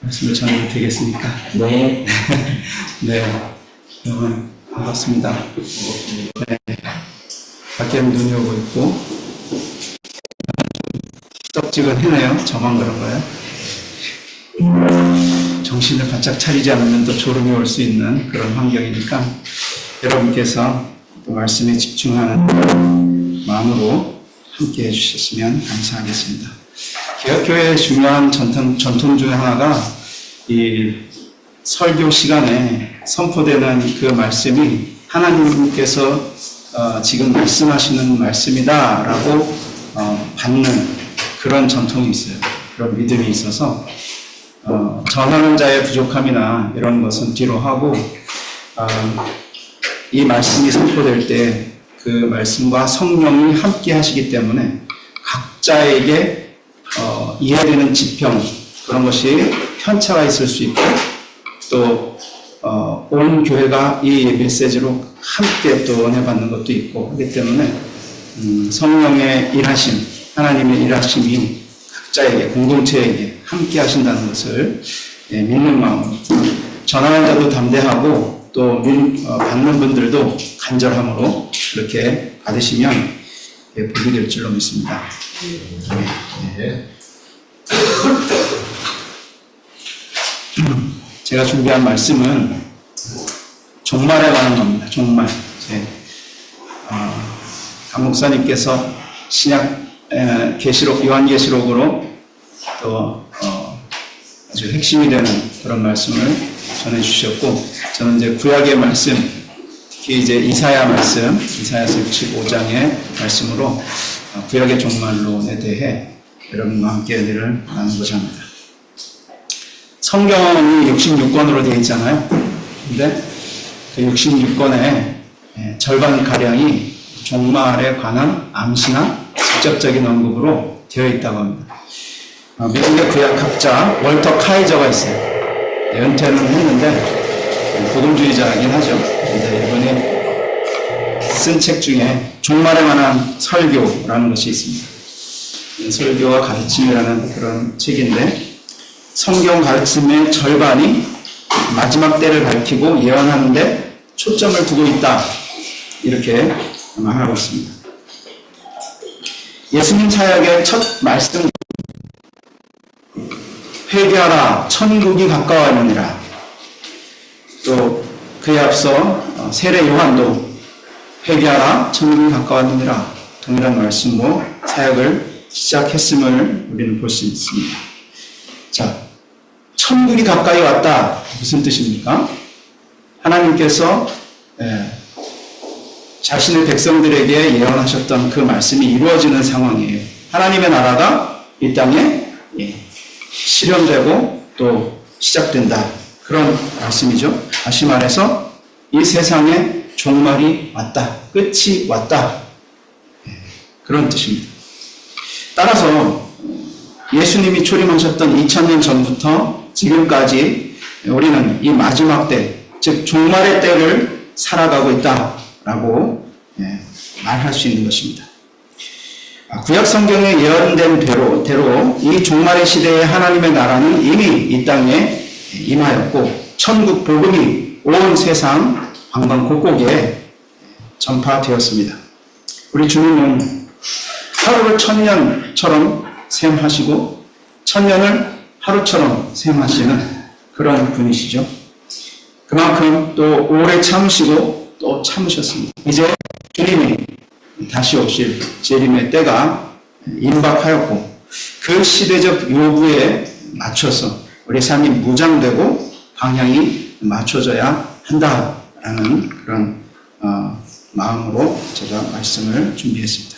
말씀을 전해도 되겠습니까? 네. 네. 여러분, 반갑습니다. 네. 밖에는 눈이 오고 있고, 찌적지근해네요. 저만 그런가요? 정신을 바짝 차리지 않으면 또 졸음이 올 수 있는 그런 환경이니까 여러분께서 또 말씀에 집중하는 마음으로 함께 해주셨으면 감사하겠습니다. 개혁교회의 중요한 전통 중 하나가 이 설교 시간에 선포되는 그 말씀이 하나님께서 지금 말씀하시는 말씀이다라고 받는 그런 전통이 있어요. 그런 믿음이 있어서 전하는 자의 부족함이나 이런 것은 뒤로 하고 이 말씀이 선포될 때 그 말씀과 성령이 함께 하시기 때문에 각자에게 이해되는 지평 그런 것이 편차가 있을 수 있고 또 온 교회가 이 메시지로 함께 또 은혜 받는 것도 있고 그렇기 때문에 성령의 일하심 하나님의 일하심이 각자에게 공동체에게 함께 하신다는 것을 믿는 마음으로 전하는 자도 담대하고 또 받는 분들도 간절함으로 그렇게 받으시면 복이 될 줄로 믿습니다. 네. 제가 준비한 말씀은 종말에 관한 겁니다. 종말. 강 목사님께서 신약 계시록 요한계시록으로 또 아주 핵심이 되는 그런 말씀을 전해주셨고 저는 이제 구약의 말씀 특히 이제 이사야 말씀 이사야서 65장의 말씀으로 구약의 종말론에 대해 여러분과 함께 은혜를 나누고자 합니다. 성경이 66권으로 되어 있잖아요. 근데 그 66권의 절반가량이 종말에 관한 암시나 직접적인 언급으로 되어 있다고 합니다. 미국의 구약학자 월터 카이저가 있어요. 은퇴는 했는데 복음주의자이긴 하죠. 근데 이번에 쓴 책 중에 종말에 관한 설교라는 것이 있습니다. 설교와 가르침이라는 그런 책인데 성경 가르침의 절반이 마지막 때를 밝히고 예언하는데 초점을 두고 있다. 이렇게 말하고 있습니다. 예수님 사역의 첫 말씀 회개하라 천국이 가까워하느니라. 또 그에 앞서 세례 요한도 회개하라 천국이 가까워하느니라. 동일한 말씀으로 사역을 시작했음을 우리는 볼 수 있습니다. 자, 천국이 가까이 왔다. 무슨 뜻입니까? 하나님께서 자신의 백성들에게 예언하셨던 그 말씀이 이루어지는 상황이에요. 하나님의 나라가 이 땅에 실현되고 또 시작된다. 그런 말씀이죠. 다시 말해서 이 세상에 종말이 왔다. 끝이 왔다. 그런 뜻입니다. 따라서 예수님이 초림하셨던 2000년 전부터 지금까지 우리는 이 마지막 때, 즉 종말의 때를 살아가고 있다라고 말할 수 있는 것입니다. 구약 성경에 예언된 대로 이 종말의 시대에 하나님의 나라는 이미 이 땅에 임하였고 천국 복음이 온 세상 방방곡곡에 전파되었습니다. 우리 주님은 하루를 천년처럼 셈하시고 천년을 하루처럼 셈하시는 그런 분이시죠. 그만큼 또 오래 참으시고 또 참으셨습니다. 이제 주님이 다시 오실 재림의 때가 임박하였고 그 시대적 요구에 맞춰서 우리 삶이 무장되고 방향이 맞춰져야 한다라는 그런 마음으로 제가 말씀을 준비했습니다.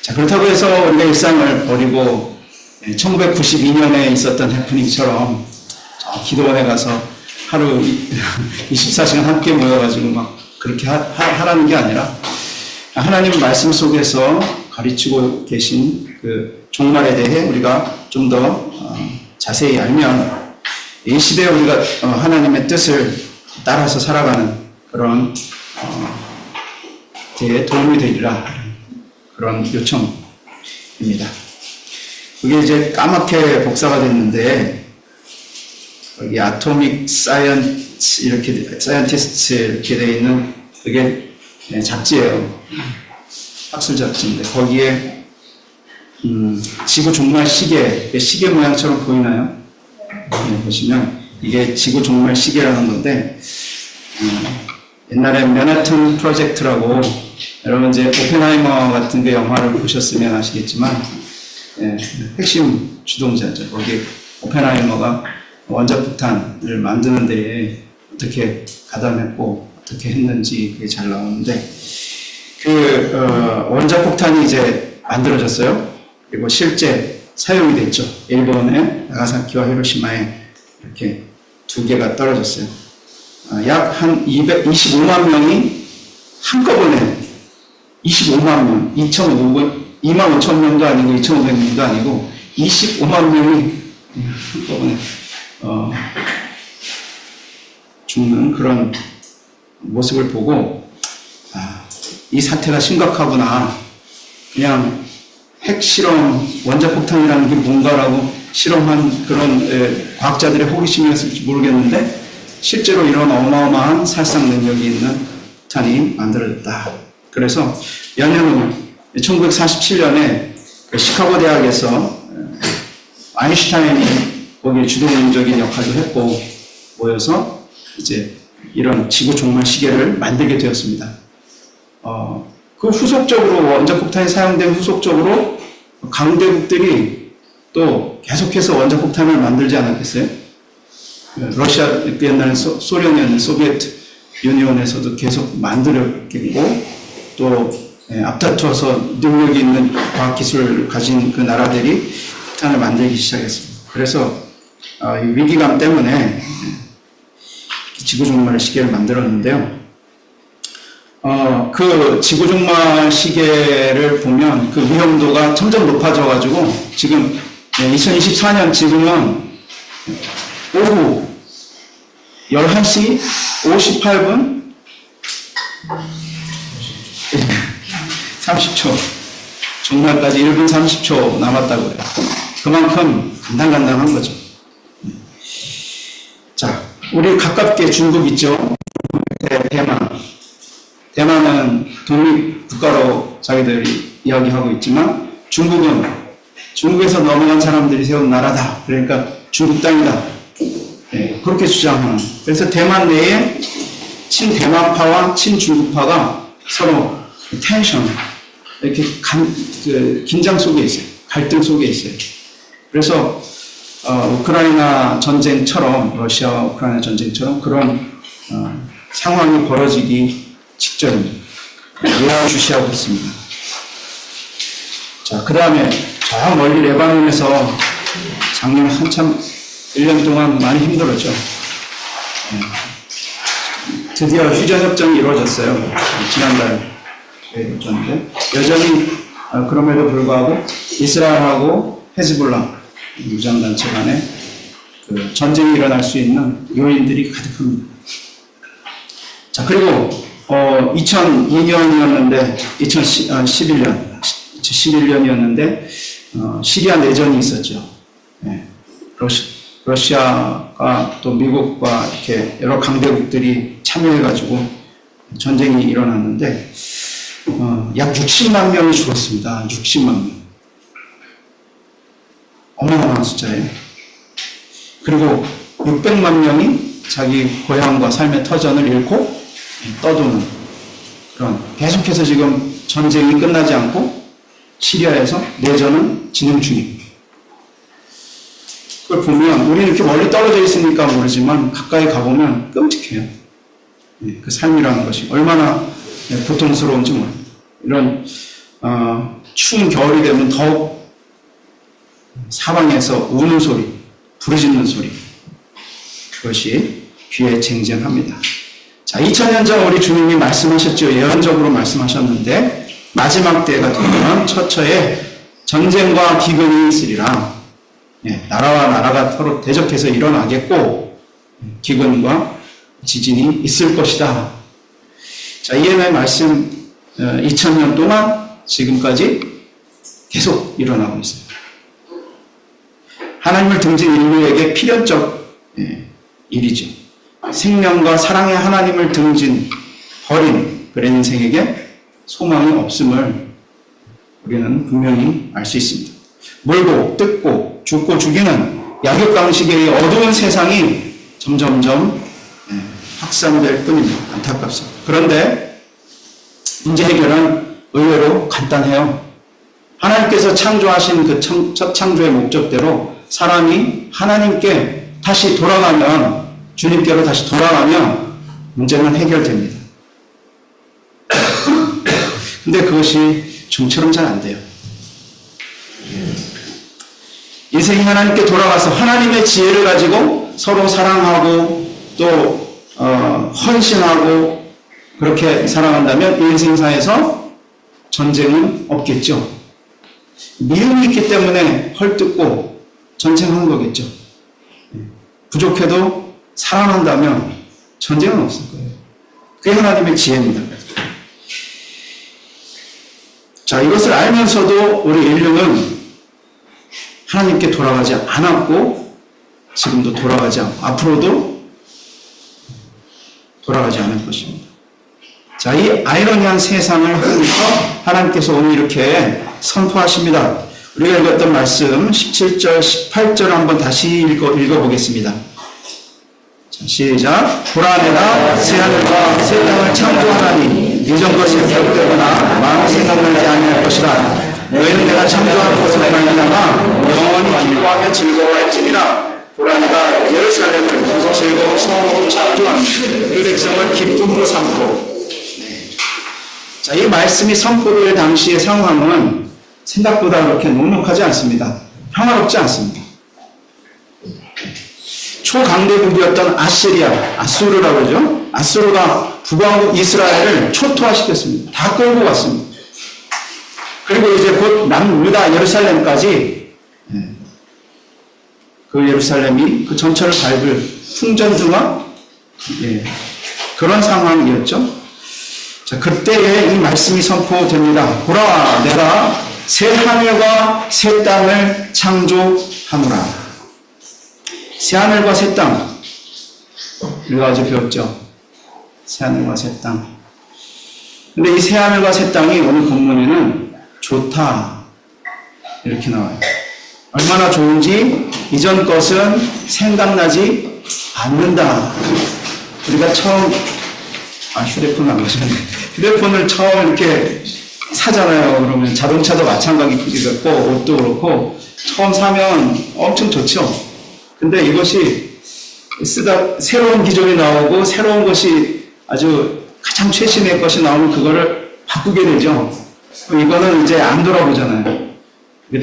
자, 그렇다고 해서 우리가 일상을 버리고 1992년에 있었던 해프닝처럼 기도원에 가서 하루 24시간 함께 모여가지고 막 그렇게 하라는 게 아니라 하나님 말씀 속에서 가르치고 계신 그 종말에 대해 우리가 좀 더 자세히 알면 이 시대에 우리가 하나님의 뜻을 따라서 살아가는 그런 데에 도움이 되리라 그런 요청입니다. 그게 이제 까맣게 복사가 됐는데, 여기 아토믹 사이언스 이렇게, 사이언티스트 이렇게 되어 있는 그게 잡지예요. 학술 잡지인데, 거기에, 지구 종말 시계, 시계 모양처럼 보이나요? 네, 보시면, 이게 지구 종말 시계라는 건데, 옛날에 맨하튼 프로젝트라고, 여러분 이제 오펜하이머 같은 게 영화를 보셨으면 아시겠지만, 핵심 주동자죠. 거기 오펜하이머가 원자폭탄을 만드는 데에 어떻게 가담했고, 어떻게 했는지 그게 잘 나오는데, 원자폭탄이 이제 만들어졌어요. 그리고 실제 사용이 됐죠. 일본의 나가사키와 히로시마에 이렇게 두 개가 떨어졌어요. 약 한 225만 명이 한꺼번에 25만 명, 2만 5천 명도 아니고 2,500명도 아니고 25만 명이 한꺼번에 죽는 그런 모습을 보고 이 사태가 심각하구나. 그냥 핵실험, 원자폭탄이라는 게 뭔가라고 실험한 그런 과학자들의 호기심이었을지 모르겠는데 실제로 이런 어마어마한 살상 능력이 있는 폭탄이 만들어졌다. 그래서 몇 년 후 1947년에 시카고 대학에서 아인슈타인이 거기에 주도적인 역할도 했고 모여서 이제 이런 지구 종말 시계를 만들게 되었습니다. 그 후속적으로 원자폭탄이 사용된 후속적으로 강대국들이 또 계속해서 원자폭탄을 만들지 않았겠어요? 러시아, 옛날에 소련이었는 소비에트 유니온에서도 계속 만들었겠고 또 앞다투어서 능력이 있는 과학기술을 가진 그 나라들이 폭탄을 만들기 시작했습니다. 그래서 이 위기감 때문에 지구종말 시계를 만들었는데요. 그 지구종말 시계를 보면 그 위험도가 점점 높아져가지고 지금 2024년 지금은 오후 11시 58분 30초 종말까지 1분 30초 남았다고 해요. 그만큼 간당간당한 거죠. 자, 우리 가깝게 중국 있죠. 대만은 독립국가로 자기들이 이야기하고 있지만 중국에서 넘어간 사람들이 세운 나라다. 그러니까 중국 땅이다. 그렇게 주장하는. 그래서 대만 내에 친대만파와 친중국파가 서로 텐션, 이렇게 긴장 속에 있어요. 갈등 속에 있어요. 그래서 우크라이나 전쟁처럼, 러시아와 우크라이나 전쟁처럼 그런 상황이 벌어지기 직전입니다. 예언주시하고 있습니다. 자, 그 다음에 저 멀리 레바논에서 작년 한참 1년 동안 많이 힘들었죠. 드디어 휴전협정이 이루어졌어요. 지난달에 이루어졌는데 여전히 그럼에도 불구하고 이스라엘하고 헤즈볼라 무장단체 간에 그 전쟁이 일어날 수 있는 요인들이 가득합니다. 자, 그리고 2002년이었는데 2011년이었는데 시리아 내전이 있었죠. 러시아가 또 미국과 이렇게 여러 강대국들이 참여해가지고 전쟁이 일어났는데 약 60만 명이 죽었습니다. 60만 명. 어마어마한 숫자예요. 그리고 600만 명이 자기 고향과 삶의 터전을 잃고 떠도는 그런, 계속해서 지금 전쟁이 끝나지 않고 시리아에서 내전은 진행 중입니다. 그걸 보면 우리는 이렇게 멀리 떨어져 있으니까 모르지만 가까이 가보면 끔찍해요. 그 삶이라는 것이 얼마나 고통스러운지 모릅니다. 이런 추운 겨울이 되면 더욱 사방에서 우는 소리, 부르짖는 소리, 그것이 귀에 쟁쟁합니다. 자, 2000년 전 우리 주님이 말씀하셨죠. 예언적으로 말씀하셨는데 마지막 때가 되면 처처에 전쟁과 기근이 있으리라. 나라와 나라가 서로 대적해서 일어나겠고 기근과 지진이 있을 것이다. 자, 이 예언의 말씀 2000년 동안 지금까지 계속 일어나고 있어요. 하나님을 등진 인류에게 필연적 일이죠. 생명과 사랑의 하나님을 등진 버린 그런 인생에게 소망이 없음을 우리는 분명히 알 수 있습니다. 물고 뜯고 죽고 죽이는 약육강식의 어두운 세상이 점점점 확산될 뿐입니다. 안타깝습니다. 그런데 문제 해결은 의외로 간단해요. 하나님께서 창조하신 그 첫 창조의 목적대로 사람이 하나님께 다시 돌아가면, 주님께로 다시 돌아가면 문제는 해결됩니다. 근데 그것이 좀처럼 잘 안 돼요. 인생이 하나님께 돌아가서 하나님의 지혜를 가지고 서로 사랑하고 또 헌신하고 그렇게 살아간다면 이 인생사에서 전쟁은 없겠죠. 미움이 있기 때문에 헐뜯고 전쟁하는 거겠죠. 부족해도 사랑한다면 전쟁은 없을 거예요. 그게 하나님의 지혜입니다. 자, 이것을 알면서도 우리 인류는 하나님께 돌아가지 않았고 지금도 돌아가지 않고 앞으로도 돌아가지 않을 것입니다. 자, 이 아이러니한 세상을 하면서 하나님께서 오늘 이렇게 선포하십니다. 우리가 읽었던 말씀 17절, 18절 한번 다시 읽어보겠습니다. 자, 시작. 보라, 내가 새하늘과 새 땅을 창조하나니 이전 것이 기억되거나 마음의 생각나지 아니할 것이라. 너희는 내가 창조한 것으로 말미암아 영원히 기뻐하며 즐거워할지니라. 보라, 내가 예루살렘을 즐거운 성으로 창조하며 그 백성을 기쁨으로 삼고. 자, 이 말씀이 선포될 당시의 상황은 생각보다 그렇게 녹록하지 않습니다. 평화롭지 않습니다. 초강대국이었던 아수르라고 그러죠. 아수르가 북왕국 이스라엘을 초토화시켰습니다. 다 끌고 갔습니다. 그리고 이제 곧 남유다 예루살렘까지 그 예루살렘이 그 전철을 밟을 풍전등화 그런 상황이었죠. 자, 그때에 이 말씀이 선포됩니다. 보라, 내가 새 하늘과 새 땅을 창조하노라. 새 하늘과 새 땅. 우리가 어제 배웠죠. 새 하늘과 새 땅. 근데 이 새 하늘과 새 땅이 오늘 본문에는 좋다 이렇게 나와요. 얼마나 좋은지 이전 것은 생각나지 않는다. 우리가 처음 휴대폰 안 가셨네. 휴대폰을 처음 이렇게 사잖아요. 그러면 자동차도 마찬가지겠고 옷도 그렇고 처음 사면 엄청 좋죠. 근데 이것이 쓰다 새로운 기종이 나오고 새로운 것이 아주 가장 최신의 것이 나오면 그거를 바꾸게 되죠. 이거는 이제 안 돌아보잖아요.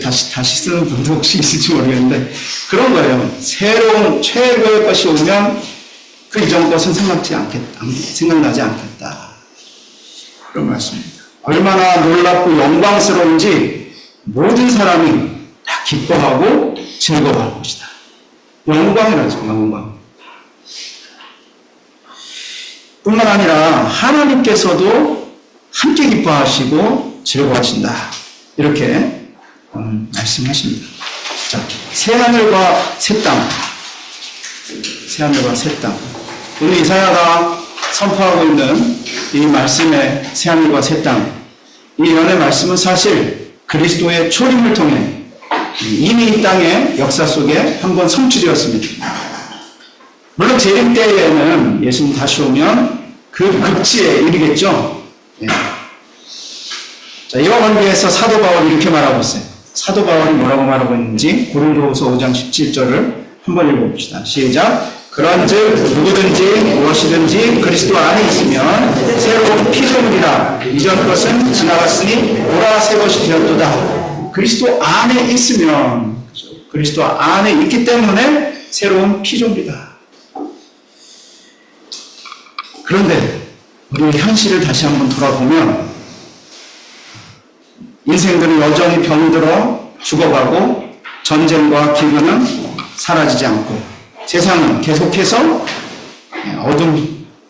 다시 쓰는 분도 혹시 있을지 모르겠는데 그런 거예요. 새로운 최고의 것이 오면 그 이전 것은 생각나지 않겠다. 그런 말씀입니다. 얼마나 놀랍고 영광스러운지 모든 사람이 다 기뻐하고 즐거워할 것이다. 영광이라죠, 영광. 뿐만 아니라 하나님께서도 함께 기뻐하시고 즐거워하신다. 이렇게 말씀하십니다. 자, 새하늘과 새 땅. 새하늘과 새 땅. 오늘 이사야가 선포하고 있는 이 말씀의 새하늘과 새 땅. 이 연의 말씀은 사실 그리스도의 초림을 통해 이미 이 땅의 역사 속에 한번 성취되었습니다. 물론 재림 때에는 예수님 다시 오면 그 극치에 이르겠죠. 자, 이와 관계해서 사도 바울이 이렇게 말하고 있어요. 사도 바울이 뭐라고 말하고 있는지 고린도후서 5장 17절을 한번 읽어봅시다. 시작. 그런즉 누구든지 무엇이든지 그리스도 안에 있으면 새로운 피조물이라. 이전 것은 지나갔으니 보라 새 것이 되었도다. 그리스도 안에 있으면, 그리스도 안에 있기 때문에 새로운 피조물이다. 그런데 우리 현실을 다시 한번 돌아보면 인생들은 여전히 병들어 죽어가고 전쟁과 기근은 사라지지 않고 세상은 계속해서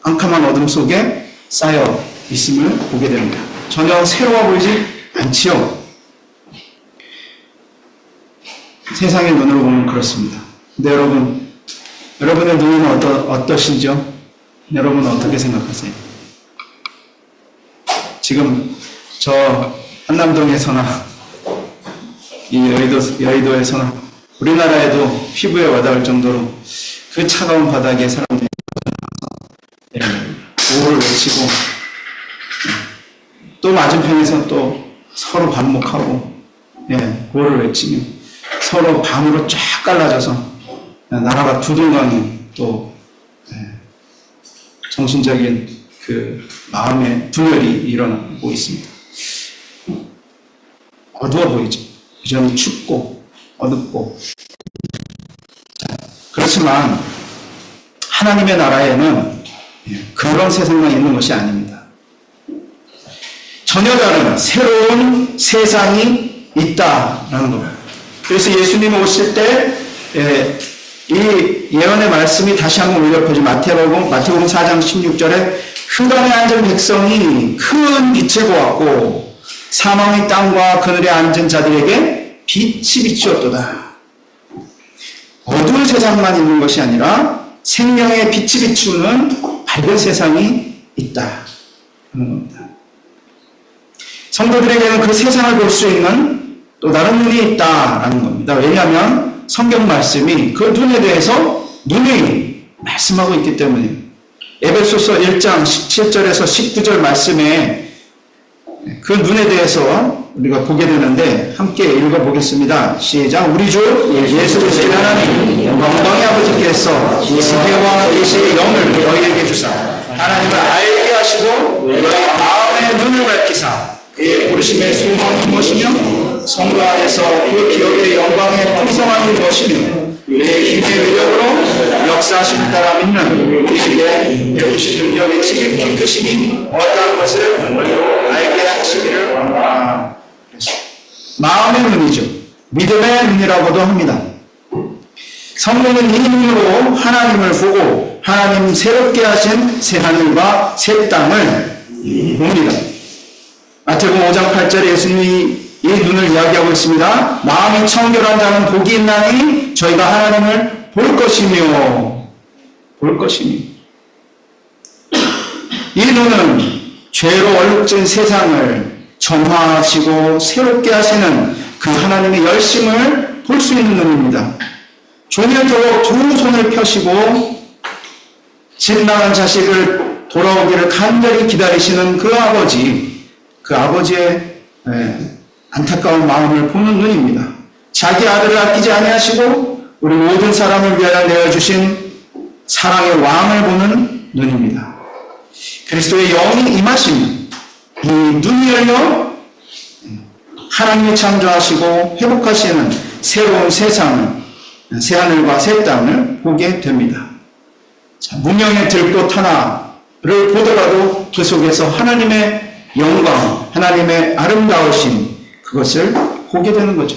깜깜한 어둠 속에 쌓여 있음을 보게 됩니다. 전혀 새로워 보이지 않지요. 세상의 눈으로 보면 그렇습니다. 근데 여러분의 눈은 어떠신지요? 여러분은 어떻게 생각하세요? 지금 저 한남동에서나 이 여의도에서나 우리나라에도 피부에 와닿을 정도로 그 차가운 바닥에 사람들이 구호를 외치고 또 맞은편에서 또 서로 반목하고 구호를 외치며 서로 반으로 쫙 갈라져서 나라가 두둥강이 또 정신적인 그 마음의 분열이 일어나고 있습니다. 어두워 보이죠. 여전히 춥고 어둡고. 그렇지만 하나님의 나라에는 그런 세상만 있는 것이 아닙니다. 전혀 다른 새로운 세상이 있다라는 겁니다. 그래서 예수님이 오실 때 이 예언의 말씀이 다시 한번 울려 퍼지고 마태복음 4장 16절에 흑암에 앉은 백성이 큰 빛을 보았고 사망의 땅과 그늘에 앉은 자들에게 빛이 비추었도다. 어두운 세상만 있는 것이 아니라 생명의 빛이 비추는 밝은 세상이 있다 하는 겁니다. 성도들에게는 그 세상을 볼 수 있는 또 다른 눈이 있다라는 겁니다. 왜냐하면 성경 말씀이 그 눈에 대해서 눈이 말씀하고 있기 때문에 에베소서 1장 17절에서 19절 말씀에 그 눈에 대해서 우리가 보게 되는데 함께 읽어보겠습니다. 시작. 우리 주 예수 그리스도의 하나님 영광의 아버지께서 지혜와 계시의 영을 너희에게 주사 하나님을 알게 하시고 너희 마음의 눈을 밝히사 그의 부르심의 소망이 무엇이며 성도 안에서 그 기업의 영광의 풍성함이 무엇이며 그의 힘의 위력으로 역사하심을 따라 믿는 우리에게 배우신 능력의 지극히 크심이 어떠한 것을 알게 하시기를 원하노라. 마음의 눈이죠. 믿음의 눈이라고도 합니다. 성도는 이 눈으로 하나님을 보고 하나님 새롭게 하신 새하늘과 새 땅을 봅니다. 마태복음 5장 8절에 예수님이 이 눈을 이야기하고 있습니다. 마음이 청결한 자는 복이 있나니 저희가 하나님을 볼 것이며 이 눈은 죄로 얼룩진 세상을 정화하시고 새롭게 하시는 그 하나님의 열심을 볼 수 있는 눈입니다. 종일토록 두 손을 펴시고 집 나간 자식을 돌아오기를 간절히 기다리시는 그 아버지의 안타까운 마음을 보는 눈입니다. 자기 아들을 아끼지 아니하시고 우리 모든 사람을 위하여 내어주신 사랑의 왕을 보는 눈입니다. 그리스도의 영이 임하시면 이 눈이 열려 하나님이 창조하시고 회복하시는 새로운 세상을 새하늘과 새 땅을 보게 됩니다. 문명의 들꽃 하나를 보더라도 그 속에서 하나님의 영광, 하나님의 아름다우심 그것을 보게 되는 거죠.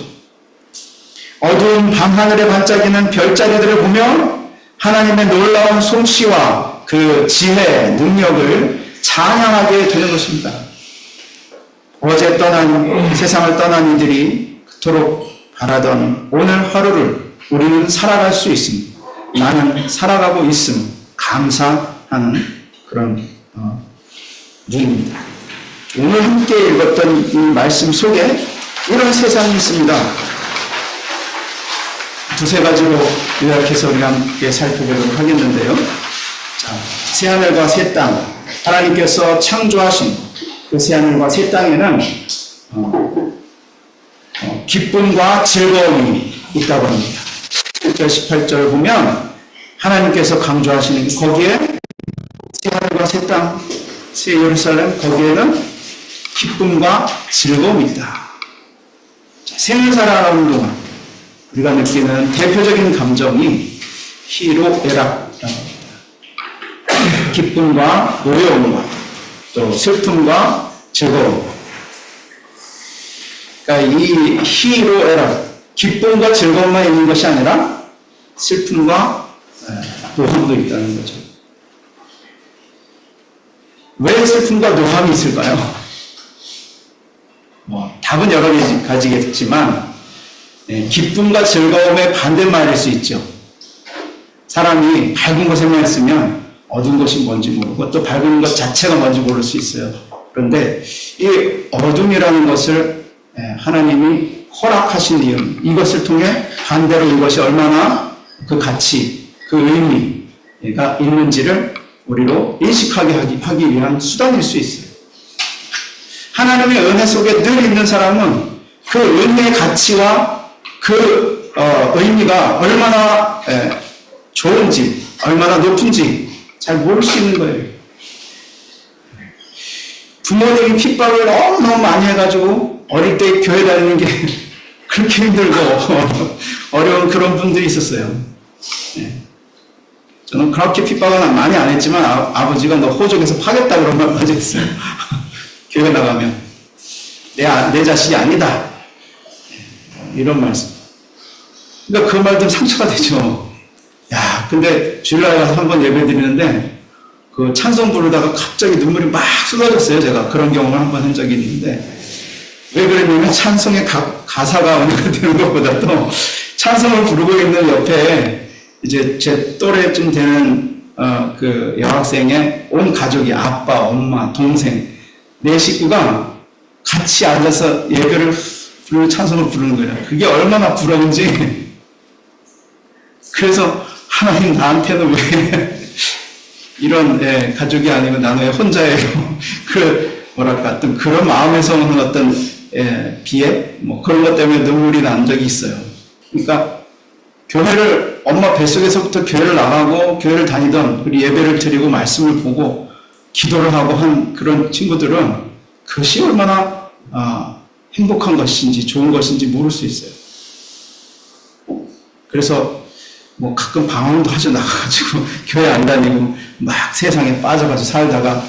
어두운 밤하늘에 반짝이는 별자리들을 보며 하나님의 놀라운 솜씨와 그 지혜, 능력을 찬양하게 되는 것입니다. 어제 세상을 떠난 이들이 그토록 바라던 오늘 하루를 우리는 살아갈 수 있습니다. 나는 살아가고 있음 감사하는 그런 눈입니다. 오늘 함께 읽었던 이 말씀 속에 이런 세상이 있습니다. 두세 가지로 요약해서 우리 함께 살펴보도록 하겠는데요. 자, 새하늘과 새 땅, 하나님께서 창조하신 그 새하늘과 새 땅에는 기쁨과 즐거움이 있다고 합니다. 17절, 18절을 보면 하나님께서 강조하시는 거기에 새하늘과 새 땅, 새 예루살렘 거기에는 기쁨과 즐거움이 있다. 생을 살아가는 동안 우리가 느끼는 대표적인 감정이 희로애락이라고 합니다. 기쁨과 노여움과 또 슬픔과 즐거움. 그러니까 이 희로애락, 기쁨과 즐거움만 있는 것이 아니라 슬픔과 노함도 있다는 거죠. 왜 슬픔과 노함이 있을까요? 답은 여러 가지겠지만 기쁨과 즐거움의 반대말일 수 있죠. 사람이 밝은 곳에만 있으면 어두운 것이 뭔지 모르고 또 밝은 것 자체가 뭔지 모를 수 있어요. 그런데 이 어둠이라는 것을 하나님이 허락하신 이유, 이것을 통해 반대로 이것이 얼마나 그 가치, 그 의미가 있는지를 우리로 인식하게 하기 위한 수단일 수 있어요. 하나님의 은혜 속에 늘 있는 사람은 그 은혜의 가치와 그 의미가 얼마나 좋은지, 얼마나 높은지 잘 모를 수 있는 거예요. 부모님이 핍박을 너무 많이 해가지고 어릴 때 교회 다니는 게 그렇게 힘들고 어려운 그런 분들이 있었어요. 저는 그렇게 핍박은 많이 안 했지만 아버지가 너 호적에서 파겠다 그런 말까지 했어요. 교회 나가면 내 자식이 아니다 이런 말씀. 그러니까 그 말들 상처가 되죠. 야, 근데 주일날 가서 한번 예배 드리는데 그 찬송 부르다가 갑자기 눈물이 막 쏟아졌어요. 제가 그런 경험을 한번 한 적이 있는데 왜 그랬냐면 찬송의 가사가 은혜가 되는 것보다도 찬송을 부르고 있는 옆에 이제 제 또래쯤 되는 그 여학생의 온 가족이 아빠, 엄마, 동생 네 식구가 같이 앉아서 예배를 부르는 찬송을 부르는 거예요. 그게 얼마나 부러운지. 그래서 하나님 나한테는 왜 이런 가족이 아니고 나는 왜 혼자예요. 그 뭐랄까 어떤 그런 마음에서 오는 어떤 비애 뭐 그런 것 때문에 눈물이 난 적이 있어요. 그러니까 교회를 엄마 뱃속에서부터 교회를 나가고 교회를 다니던 우리 예배를 드리고 말씀을 보고 기도를 하고 한 그런 친구들은 그것이 얼마나 행복한 것인지 좋은 것인지 모를 수 있어요. 그래서 뭐 가끔 방황도 하죠. 나가가지고 교회 안 다니고 막 세상에 빠져가지고 살다가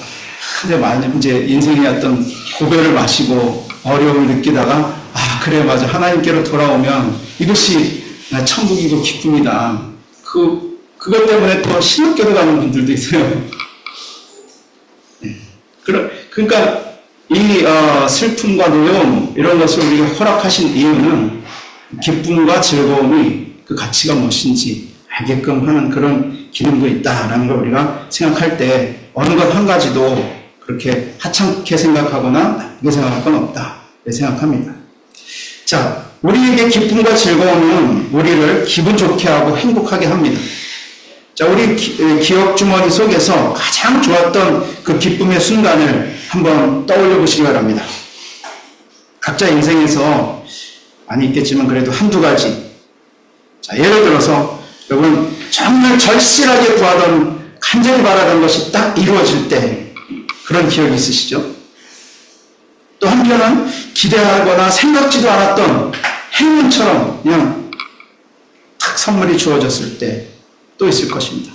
근데 많이 이제 인생의 어떤 고배를 마시고 어려움을 느끼다가 그래 맞아 하나님께로 돌아오면 이것이 천국이고 기쁨이다. 그것 때문에 또 신학교도 가는 분들도 있어요. 그러니까 이 슬픔과 노여움 이런 것을 우리가 허락하신 이유는 기쁨과 즐거움이 그 가치가 무엇인지 알게끔 하는 그런 기능도 있다라는 걸 우리가 생각할 때 어느 것 한 가지도 그렇게 하찮게 생각하거나 나쁘게 생각할 건 없다 생각합니다. 자, 우리에게 기쁨과 즐거움은 우리를 기분 좋게 하고 행복하게 합니다. 자, 우리 기억 주머니 속에서 가장 좋았던 그 기쁨의 순간을 한번 떠올려 보시기 바랍니다. 각자 인생에서 많이 있겠지만 그래도 한두 가지. 자, 예를 들어서 여러분 정말 절실하게 구하던 간절히 바라던 것이 딱 이루어질 때 그런 기억이 있으시죠? 또 한편은 기대하거나 생각지도 않았던 행운처럼 그냥 탁 선물이 주어졌을 때 또 있을 것입니다.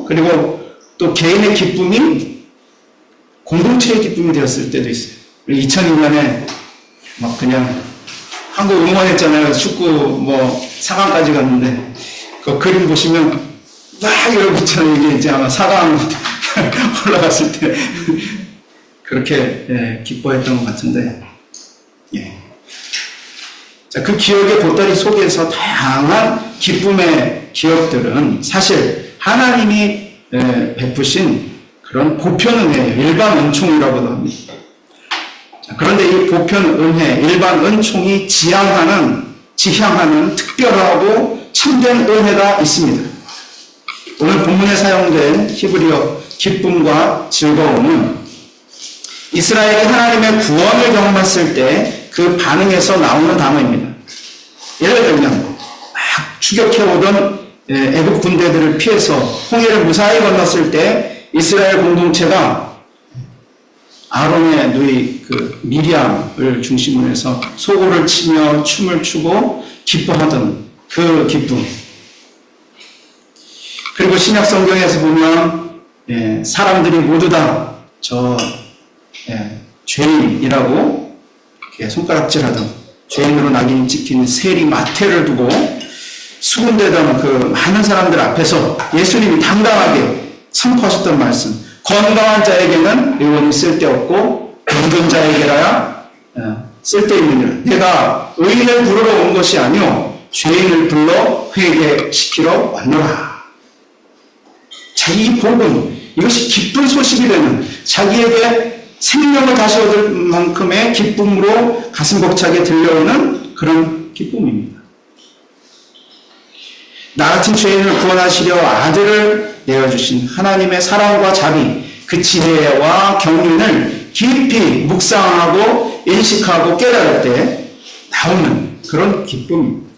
그리고 또 개인의 기쁨이 공동체의 기쁨이 되었을 때도 있어요. 2002년에 막 그냥 한국 응원했잖아요. 축구 뭐 4강까지 갔는데 그 그림 보시면 막 이러고 있잖아요. 이게 이제 아마 4강 올라갔을 때 그렇게 기뻐했던 것 같은데 자, 그 기억의 보따리 속에서 다양한 기쁨의 기억들은 사실 하나님이 베푸신 그런 보편 은혜예요. 일반 은총이라고도 합니다. 자, 그런데 이 보편 은혜, 일반 은총이 지향하는 특별하고 참된 은혜가 있습니다. 오늘 본문에 사용된 히브리어 기쁨과 즐거움은 이스라엘이 하나님의 구원을 경험했을 때 그 반응에서 나오는 단어입니다. 예를 들면 막 추격해오던 애국 군대들을 피해서 홍해를 무사히 건넜을 때 이스라엘 공동체가 아론의 누이 그 미리암을 중심으로 해서 소고를 치며 춤을 추고 기뻐하던 그 기쁨. 그리고 신약 성경에서 보면 사람들이 모두 다 죄인이라고 손가락질하던 죄인으로 낙인 찍힌 세리 마태를 두고 수군대던 그 많은 사람들 앞에서 예수님이 당당하게 선포하셨던 말씀. 건강한 자에게는 의원이 쓸데없고 병든 자에게라야 쓸데있는 일. 내가 의인을 부르러 온 것이 아니요 죄인을 불러 회개시키러 왔노라. 자기 복음, 이것이 기쁜 소식이 되는, 자기에게 생명을 다시 얻을 만큼의 기쁨으로 가슴 벅차게 들려오는 그런 기쁨입니다. 나 같은 죄인을 구원하시려 아들을 내어주신 하나님의 사랑과 자비, 그 지혜와 경륜을 깊이 묵상하고 인식하고 깨달을 때 나오는 그런 기쁨입니다.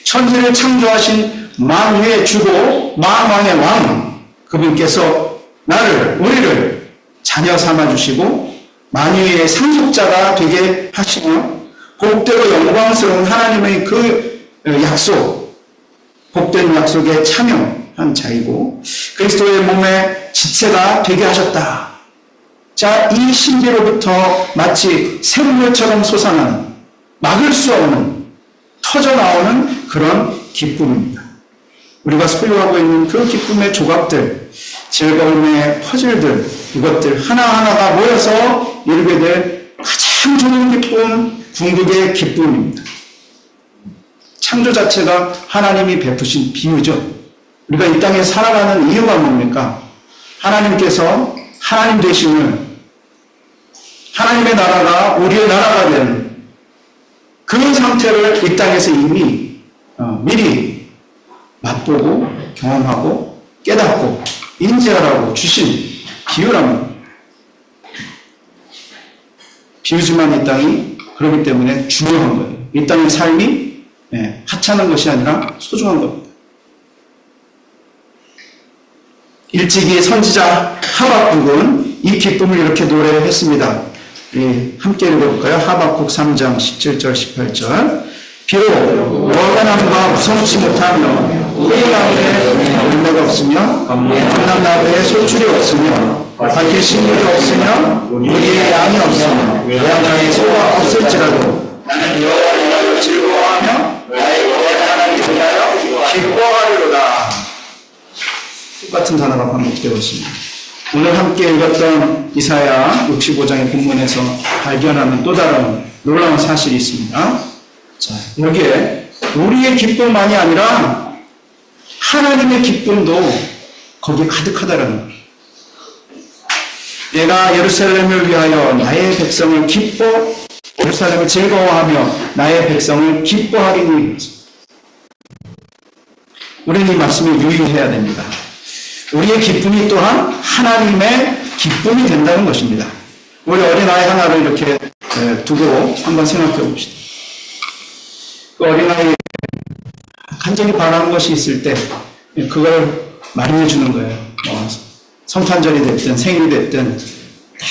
천지를 창조하신 만유의 주고 만왕의 왕, 그분께서 우리를 자녀 삼아주시고 만유의 상속자가 되게 하시며 복되고 영광스러운 하나님의 그 약속, 복된 약속에 참여한 자이고 그리스도의 몸의 지체가 되게 하셨다. 자, 이 신비로부터 마치 샘물처럼 솟아나는, 막을 수 없는, 터져나오는 그런 기쁨입니다. 우리가 소유하고 있는 그 기쁨의 조각들, 즐거움의 퍼즐들, 이것들 하나하나가 모여서 이루게 될 가장 좋은 기쁨, 궁극의 기쁨입니다. 창조 자체가 하나님이 베푸신 비유죠. 우리가 이 땅에 살아가는 이유가 뭡니까? 하나님께서 하나님 되심을, 하나님의 나라가 우리의 나라가 되는 그 상태를 이 땅에서 이미 미리 맛보고 경험하고 깨닫고 인지하라고 주신 비유랍니다. 비유지만 이 땅이 그렇기 때문에 중요한 거예요. 이 땅의 삶이 하찮은 것이 아니라 소중한 겁니다. 일찍이 선지자 하박국은 이 기쁨을 이렇게 노래했습니다. 함께 읽어볼까요? 하박국 3장 17절 18절. 비록 월간함과 무성치 못하며 꿀 나무에 열매가 없으며 감람나무에 소출이 없으며 밭에 식물이 없으며 우리의 양이 없으며 양의 소가 없을지라도 나는 여호와를 위하여 즐거워하며 나의 구원의 하나님을 위하여 기뻐하리로다. 똑같은 단어가 반복되고 있습니다. 오늘 함께 읽었던 이사야 65장의 본문에서 발견하는 또 다른 놀라운 사실이 있습니다. 자, 여기에 우리의 기쁨만이 아니라 하나님의 기쁨도 거기에 가득하다는 거예요. 내가 예루살렘을 위하여 나의 백성을 예루살렘을 즐거워하며 나의 백성을 기뻐하리니. 우리는 이 말씀을 유의해야 됩니다. 우리의 기쁨이 또한 하나님의 기쁨이 된다는 것입니다. 우리 어린아이 하나를 이렇게 두고 한번 생각해 봅시다. 그 어린아이 간절히 바라는 것이 있을 때 그걸 마련해 주는 거예요. 성탄절이 됐든 생일이 됐든 딱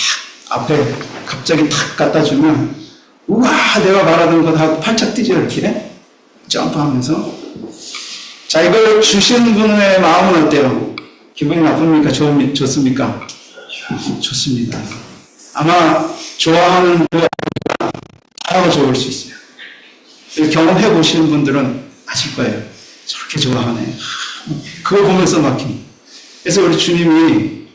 앞에 갑자기 탁 갖다 주면 우와 내가 바라던 것 하고 팔짝 뛰죠. 이렇게 점프하면서. 자, 이걸 주신 분의 마음은 어때요? 기분이 나쁩니까? 좋습니까? 좋습니다. 아마 좋아하는 분들은 잘하고 좋을 수 있어요. 경험해 보시는 분들은 아실 거예요. 저렇게 좋아하네. 그걸 보면서 막힙니다. 그래서 우리 주님이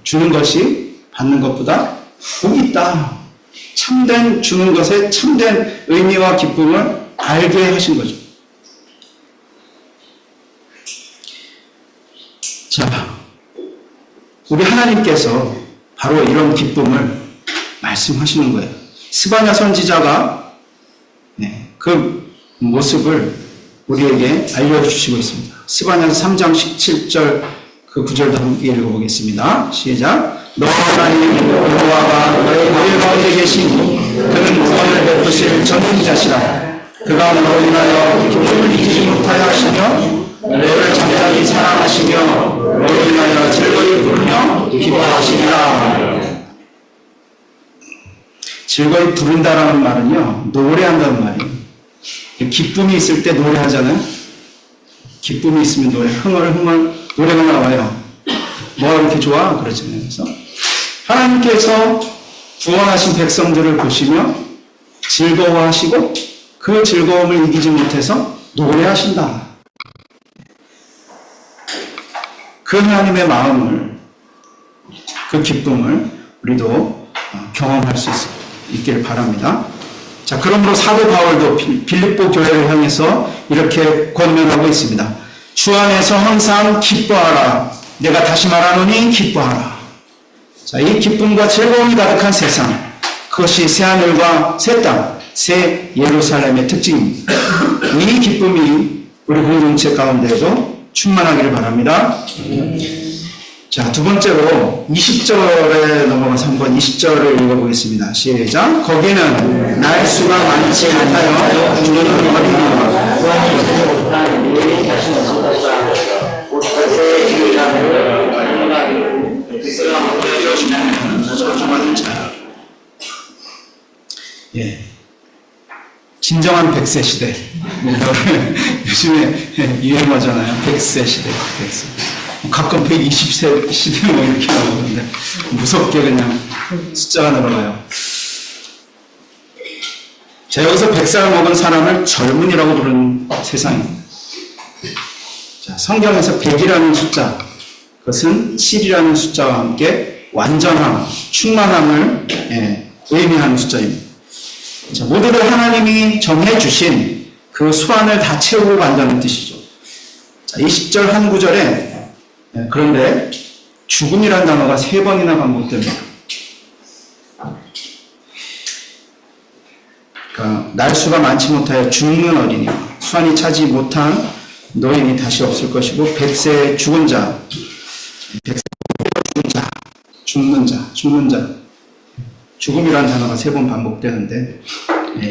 주는 것이 받는 것보다 복이 있다. 참된 주는 것에 참된 의미와 기쁨을 알게 하신 거죠. 자, 우리 하나님께서 바로 이런 기쁨을 말씀하시는 거예요. 스바냐 선지자가 그 모습을 우리에게 알려주시고 있습니다. 스바냐 3장 17절 그 구절도 함께 읽어보겠습니다. 시작. 너 하나님 여호와가 너희 가운데 계시니 그는 구원을 베푸실 전능자시라. 그가 너로 인하여 기쁨을 잊지 못하여 하시며 너를 잠잠히 사랑하시며 너로 인하여 즐거이 부르며 기뻐하시리라. 즐거이 부른다라는 말은요, 노래한다는 말이에요. 기쁨이 있을 때 노래하잖아요. 기쁨이 있으면 흥얼흥얼 노래가 나와요. 뭐가 그렇게 좋아? 그렇잖아요. 그래서 하나님께서 구원하신 백성들을 보시며 즐거워하시고 그 즐거움을 이기지 못해서 노래하신다. 그 하나님의 마음을, 그 기쁨을 우리도 경험할 수 있기를 바랍니다. 자, 그러므로 사도 바울도 빌립보 교회를 향해서 이렇게 권면하고 있습니다. 주 안에서 항상 기뻐하라. 내가 다시 말하노니 기뻐하라. 자, 이 기쁨과 즐거움이 가득한 세상, 그것이 새하늘과 새 땅, 새 예루살렘의 특징입니다. 이 기쁨이 우리 공동체 가운데에도 충만하기를 바랍니다. 자, 두 번째로 20절에 넘어가서 한번 20절을 읽어보겠습니다. 시작. 거기는 날수가 많지 않아요. 주는 어린이와 예, 진정한 100세 시대. 요즘에 유행어잖아요. 100세 시대. 100세. 가끔 120세 시대 뭐 이렇게 나오는데 무섭게 그냥 숫자가 늘어나요. 자, 여기서 100살 먹은 사람을 젊은이라고 부르는 세상입니다. 자, 성경에서 100이라는 숫자, 그것은 7이라는 숫자와 함께 완전함, 충만함을 의미하는 숫자입니다. 자, 모두들 하나님이 정해주신 그 수완을 다 채우고 간다는 뜻이죠. 자, 20절 한 구절에 그런데 죽음이라는 단어가 3번이나 반복됩니다. 그러니까 날수가 많지 못하여 죽는 어린이와 수완이 차지 못한 노인이 다시 없을 것이고 100세 죽은 자, 100세 죽은 자, 죽는 자, 죽음이라는 단어가 3번 반복되는데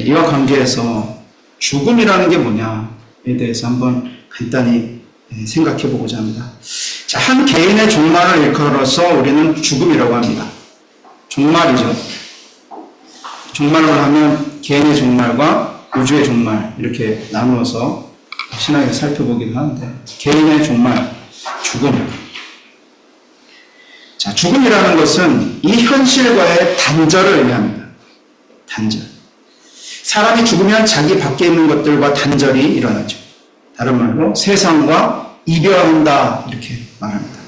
이와 관계해서 죽음이라는 게 뭐냐에 대해서 한번 간단히 생각해 보고자 합니다. 자, 한 개인의 종말을 일컬어서 우리는 죽음이라고 합니다. 종말이죠. 종말로 하면 개인의 종말과 우주의 종말 이렇게 나누어서 신학에 살펴보기도 하는데 개인의 종말, 죽음. 자, 죽음이라는 것은 이 현실과의 단절을 의미합니다. 단절. 사람이 죽으면 자기 밖에 있는 것들과 단절이 일어나죠. 다른 말로 세상과 이별한다 이렇게 말합니다.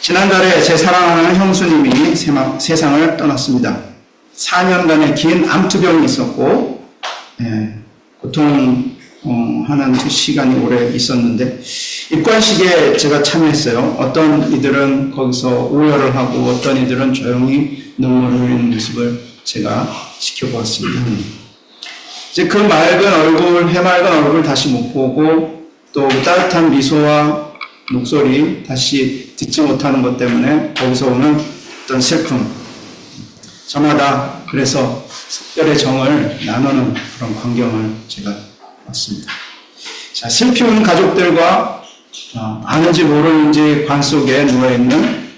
지난달에 제 사랑하는 형수님이 세상을 떠났습니다. 4년간의 긴 암투병이 있었고 고통하는 시간이 오래 있었는데 입관식에 제가 참여했어요. 어떤 이들은 거기서 오열을 하고 어떤 이들은 조용히 눈물을 흘리는 모습을 제가 지켜보았습니다. 이제 그 맑은 얼굴, 해맑은 얼굴 다시 못 보고 또 따뜻한 미소와 목소리 다시 듣지 못하는 것 때문에 거기서 오는 어떤 슬픔, 저마다 그래서 특별의 정을 나누는 그런 광경을 제가 봤습니다. 자, 슬피운 가족들과 아는지 모르는지 관 속에 누워있는,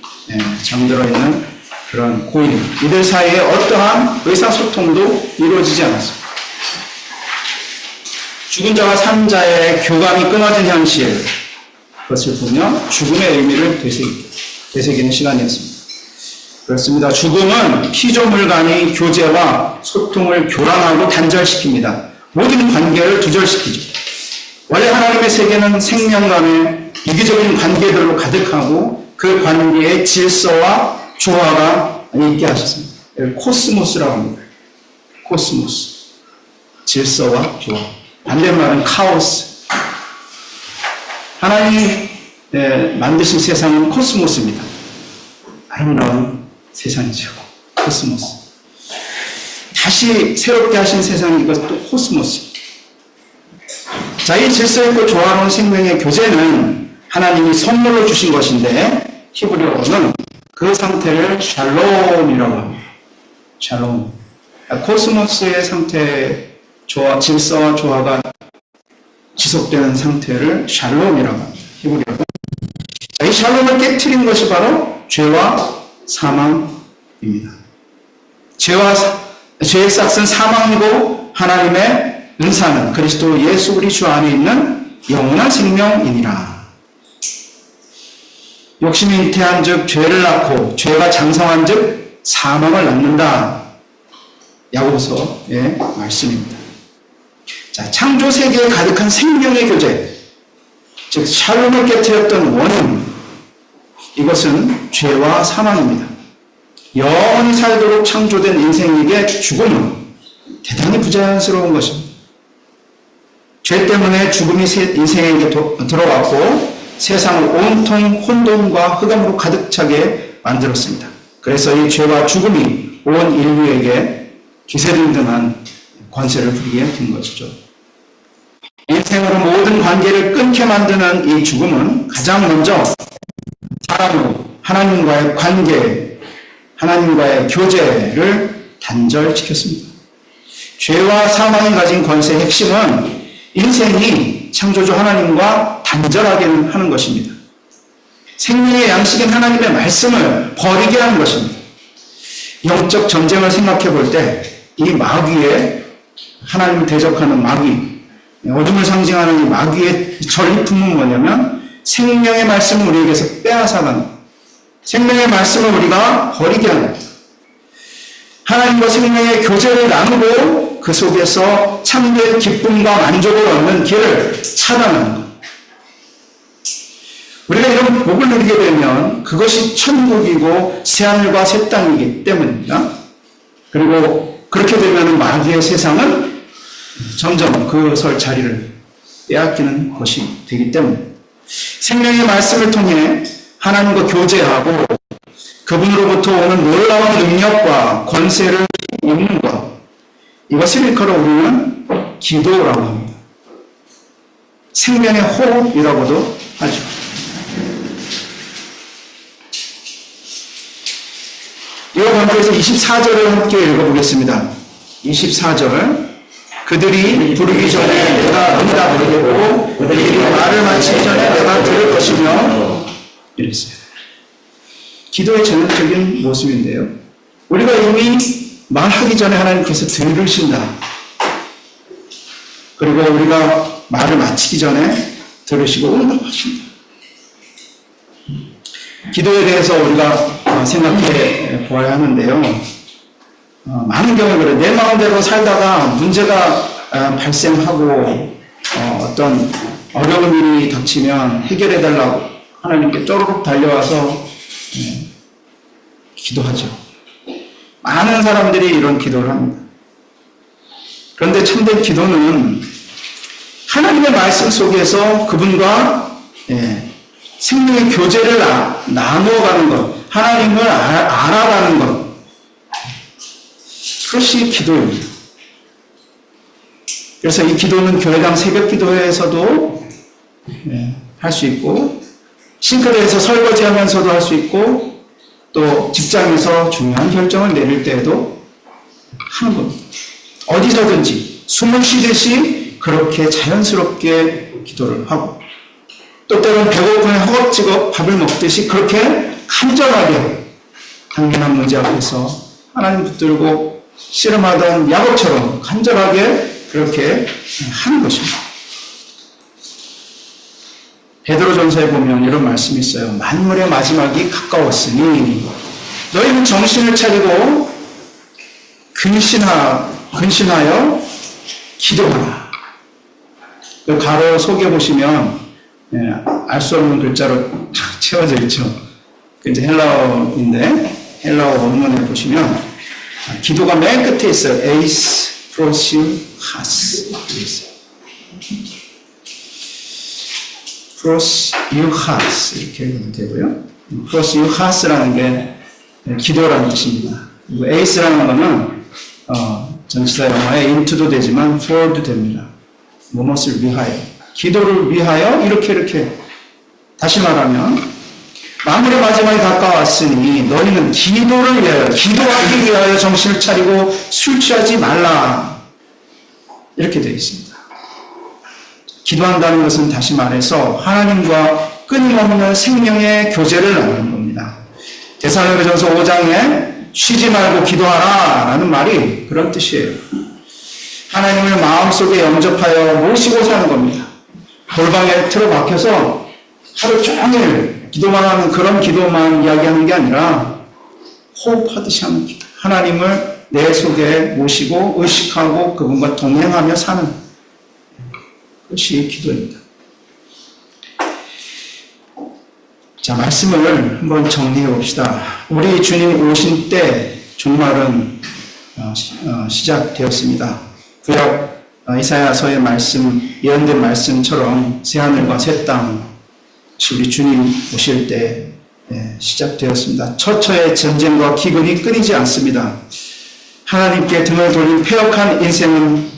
잠들어있는 그런 고인, 이들 사이에 어떠한 의사소통도 이루어지지 않았습니다. 죽은 자와 산 자의 교감이 끊어진 현실, 그것을 보며 죽음의 의미를 되새기는 시간이었습니다. 그렇습니다. 죽음은 피조물간의 교제와 소통을 교란하고 단절시킵니다. 모든 관계를 두절시키죠. 원래 하나님의 세계는 생명감의 이기적인 관계들로 가득하고 그 관계에 질서와 조화가 있게 하셨습니다. 코스모스라고 합니다. 코스모스. 질서와 조화. 반대말은 카오스. 하나님이 만드신 세상은 코스모스입니다. 아름다운 세상이죠. 코스모스. 다시 새롭게 하신 세상이 이것도 코스모스. 자, 이 질서 있고 조화로운 생명의 교제는 하나님이 선물로 주신 것인데 히브리어로는 그 상태를 샬롬이라고 합니다. 샬롬. 코스모스의 상태, 질서와 조화가 지속되는 상태를 샬롬이라고 합니다. 히브리어로. 자, 이 샬롬을 깨트린 것이 바로 죄와 사망입니다. 죄의 싹은 사망이고 하나님의 은사는 그리스도 예수 우리 주 안에 있는 영원한 생명이니라. 욕심이 잉태한 즉 죄를 낳고 죄가 장성한 즉 사망을 낳는다. 야고보서의 말씀입니다. 자, 창조 세계에 가득한 생명의 교제, 즉 샬롬을 깨뜨렸던 원인, 이것은 죄와 사망입니다. 영원히 살도록 창조된 인생에게 죽음은 대단히 부자연스러운 것입니다. 죄 때문에 죽음이 인생에게 들어왔고 세상을 온통 혼돈과 흑암으로 가득 차게 만들었습니다. 그래서 이 죄와 죽음이 온 인류에게 기세등등한 권세를 부리게 된 것이죠. 인생으로 모든 관계를 끊게 만드는 이 죽음은 가장 먼저 사람으로 하나님과의 관계, 하나님과의 교제를 단절시켰습니다. 죄와 사망이 가진 권세의 핵심은 인생이 창조주 하나님과 단절하게 하는 것입니다. 생명의 양식인 하나님의 말씀을 버리게 하는 것입니다. 영적 전쟁을 생각해 볼 때 이 마귀의 하나님을 대적하는 마귀, 어둠을 상징하는 이 마귀의 전리품은 뭐냐면 생명의 말씀을 우리에게서 빼앗아가는, 생명의 말씀을 우리가 버리게 하는, 하나님과 생명의 교제를 나누고 그 속에서 참된 기쁨과 만족을 얻는 길을 차단하는 것. 우리가 이런 복을 누리게 되면 그것이 천국이고 새하늘과 새 땅이기 때문입니다. 그리고 그렇게 되면 마귀의 세상은 점점 그 설 자리를 빼앗기는 것이 되기 때문에 생명의 말씀을 통해 하나님과 교제하고 그분으로부터 오는 놀라운 능력과 권세를 입는 것, 이것을 일컬어 우리는 기도라고 합니다. 생명의 호흡이라고도 하죠. 이와 관계해서 24절을 함께 읽어보겠습니다. 24절. 그들이 부르기 전에 내가 응답 부르겠고 그들이 말을 마치기 전에 내가 들을 것이며 이랬어요. 기도의 전형적인 모습인데요. 우리가 이미 말하기 전에 하나님께서 들으신다. 그리고 우리가 말을 마치기 전에 들으시고 응답하신다. 기도에 대해서 우리가 생각해 보아야 하는데요. 많은 경우에 그래요. 내 마음대로 살다가 문제가 발생하고 어떤 어려운 일이 닥치면 해결해달라고 하나님께 쪼르륵 달려와서 기도하죠. 많은 사람들이 이런 기도를 합니다. 그런데 참된 기도는 하나님의 말씀 속에서 그분과 생명의 교제를 나누어가는 것, 하나님을 알아가는 것, 그것이 기도입니다. 그래서 이 기도는 교회당 새벽 기도회에서도 할 수 있고, 싱크대에서 설거지하면서도 할 수 있고, 또 직장에서 중요한 결정을 내릴 때에도 하는 겁니다. 어디서든지 숨을 쉬듯이 그렇게 자연스럽게 기도를 하고, 또 때로는 배고프면 허겁지겁 밥을 먹듯이 그렇게 간절하게 당면한 문제 앞에서 하나님 붙들고 씨름하던 야곱처럼 간절하게 그렇게 하는 것입니다. 베드로전서에 보면 이런 말씀이 있어요. 만물의 마지막이 가까웠으니 너희는 정신을 차리고 근신하여 기도하라. 그 가로 속에 보시면 알 수 없는 글자로 채워져 있죠. 그 이제 헬라어인데 헬라어 원문에 보시면 기도가 맨 끝에 있어요. 에이스 프로시우 하스 있어요. 프로시우 하스 이렇게 읽으면 되고요. 프로시우 하스라는 게 기도라는 뜻입니다. 그리고 에이스라는 거는 전치사 영어에 into도 되지만 for도 됩니다. 무엇을 위하여, 기도를 위하여 이렇게 다시 말하면 만물의 마지막이 가까웠으니 너희는 기도를 위하여, 기도하기 위하여 정신을 차리고 술 취하지 말라. 이렇게 되어 있습니다. 기도한다는 것은 다시 말해서 하나님과 끊임없는 생명의 교제를 나누는 겁니다. 데살로니가전서 5장에 쉬지 말고 기도하라 라는 말이 그런 뜻이에요. 하나님을 마음속에 영접하여 모시고 사는 겁니다. 골방에 틀어박혀서 하루 종일 기도만 하는 그런 기도만 이야기하는 게 아니라 호흡하듯이 하는 기도. 하나님을 내 속에 모시고 의식하고 그분과 동행하며 사는 것이 기도입니다. 자, 말씀을 한번 정리해 봅시다. 우리 주님 오신 때 종말은 시작되었습니다. 구약 이사야서의 말씀, 예언된 말씀처럼 새하늘과 새 땅, 우리 주님 오실 때 시작되었습니다. 처처의 전쟁과 기근이 끊이지 않습니다. 하나님께 등을 돌린 패역한 인생은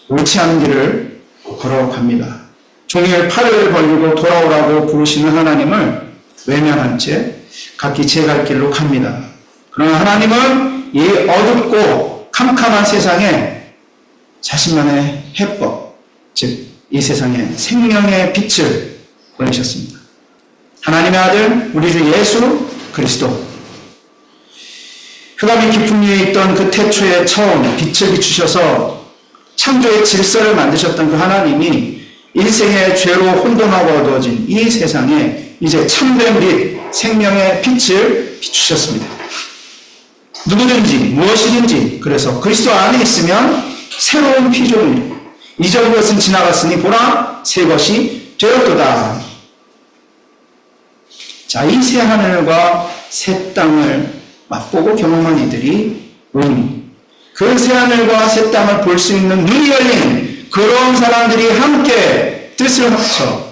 옳지 않은 길을 걸어갑니다. 종일 팔을 벌리고 돌아오라고 부르시는 하나님을 외면한 채 각기 제 갈 길로 갑니다. 그러나 하나님은 이 어둡고 캄캄한 세상에 자신만의 해법, 즉 이 세상에 생명의 빛을 보내셨습니다. 하나님의 아들 우리 주 예수 그리스도, 흑암의 깊은 위에 있던 그 태초에 처음 빛을 비추셔서 창조의 질서를 만드셨던 그 하나님이 인생의 죄로 혼돈하고 어두워진 이 세상에 이제 참된 빛, 생명의 빛을 비추셨습니다. 누구든지 무엇이든지 그래서 그리스도 안에 있으면 새로운 피조물이고 이전 것은 지나갔으니 보라 새 것이 되었도다. 자, 이 새 하늘과 새 땅을 맛보고 경험한 이들이 그 새 하늘과 새 땅을 볼 수 있는 눈이 열린 그런 사람들이 함께 뜻을 합쳐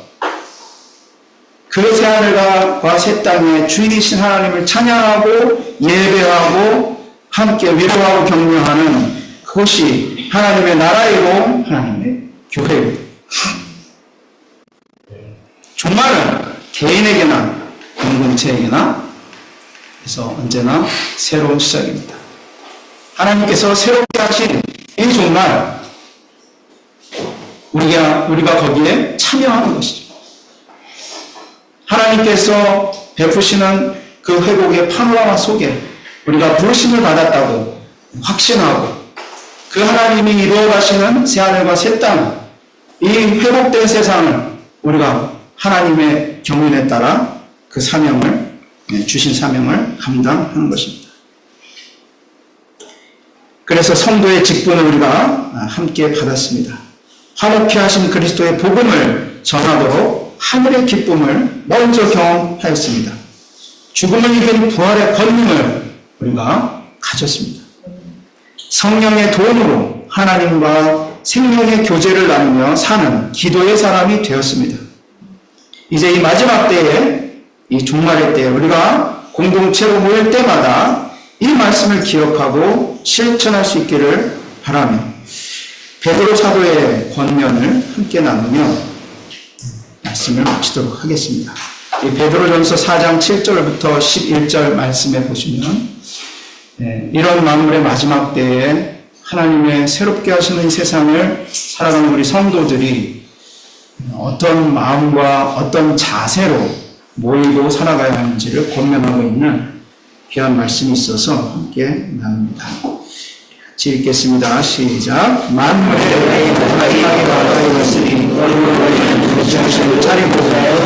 그 새 하늘과 새 땅의 주인이신 하나님을 찬양하고 예배하고 함께 위로하고 격려하는 그것이 하나님의 나라이고 하나님의 교회입니다. 종말은 개인에게나 공동체에게나 그래서 언제나 새로운 시작입니다. 하나님께서 새롭게 하신 이 종말, 우리가 거기에 참여하는 것이죠. 하나님께서 베푸시는 그 회복의 파노라마 속에 우리가 부르심을 받았다고 확신하고 그 하나님이 이루어가시는 새하늘과 새 땅, 이 회복된 세상을 우리가 하나님의 경륜에 따라 그 사명을, 주신 사명을 감당하는 것입니다. 그래서 성도의 직분을 우리가 함께 받았습니다. 화목케 하신 그리스도의 복음을 전하도록 하늘의 기쁨을 먼저 경험하였습니다. 죽음을 이긴 부활의 권능을 우리가 가졌습니다. 성령의 도움으로 하나님과 생명의 교제를 나누며 사는 기도의 사람이 되었습니다. 이제 이 마지막 때에, 이 종말의 때에 우리가 공동체로 모일 때마다 이 말씀을 기억하고 실천할 수 있기를 바라며 베드로 사도의 권면을 함께 나누며 말씀을 마치도록 하겠습니다. 이 베드로전서 4장 7절부터 11절 말씀에 보시면 이런 만물의 마지막 때에 하나님의 새롭게 하시는 이 세상을 살아가는 우리 성도들이 어떤 마음과 어떤 자세로 모이고 살아가야 하는지를 권면하고 있는 귀한 말씀이 있어서 함께 나눕니다. 같이 읽겠습니다. 시작. 만물의 마지막에 가까이 왔으니 너희는 정신을 차리고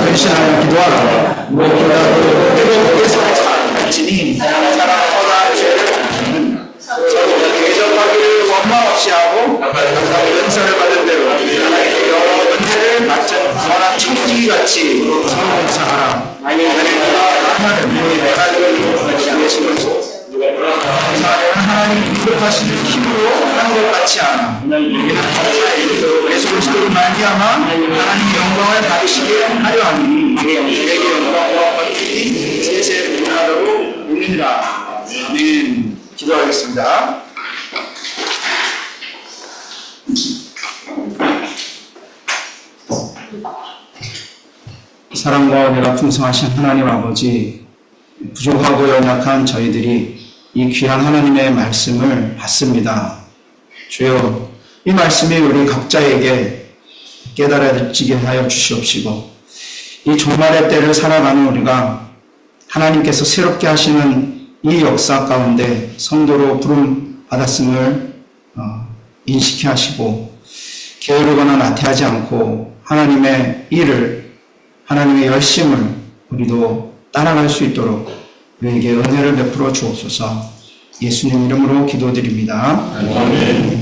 근신하여 기도하라. 무엇보다도 뜨겁게 살지니 사랑보다 죄를 서로 대접하기를 원망 없이 하고 은사를 받은 대로 하나님의 여러 은혜를 맡은 선한 청지기같이 성공사하라. 하나님과 하나님을 내가 계시면서 하나님 기록하시는 힘으로 하는 것 같지 않아. 이는 예수 그리스도로 말미암아 하나님 영광을 받으시게 하려 하니 내게 영광과 권능이 세세 무궁하도록 이르니라. 아멘. 기도하겠습니다. 사랑과 은혜가 풍성하신 하나님 아버지, 부족하고 연약한 저희들이 이 귀한 하나님의 말씀을 받습니다. 주여, 이 말씀이 우리 각자에게 깨달아지게 하여 주시옵시고 이 종말의 때를 살아가는 우리가 하나님께서 새롭게 하시는 이 역사 가운데 성도로 부름 받았음을 인식해 하시고 게으르거나 나태하지 않고 하나님의 일을, 하나님의 열심을 우리도 따라갈 수 있도록 우리에게 은혜를 베풀어 주옵소서. 예수님 이름으로 기도드립니다. 아멘.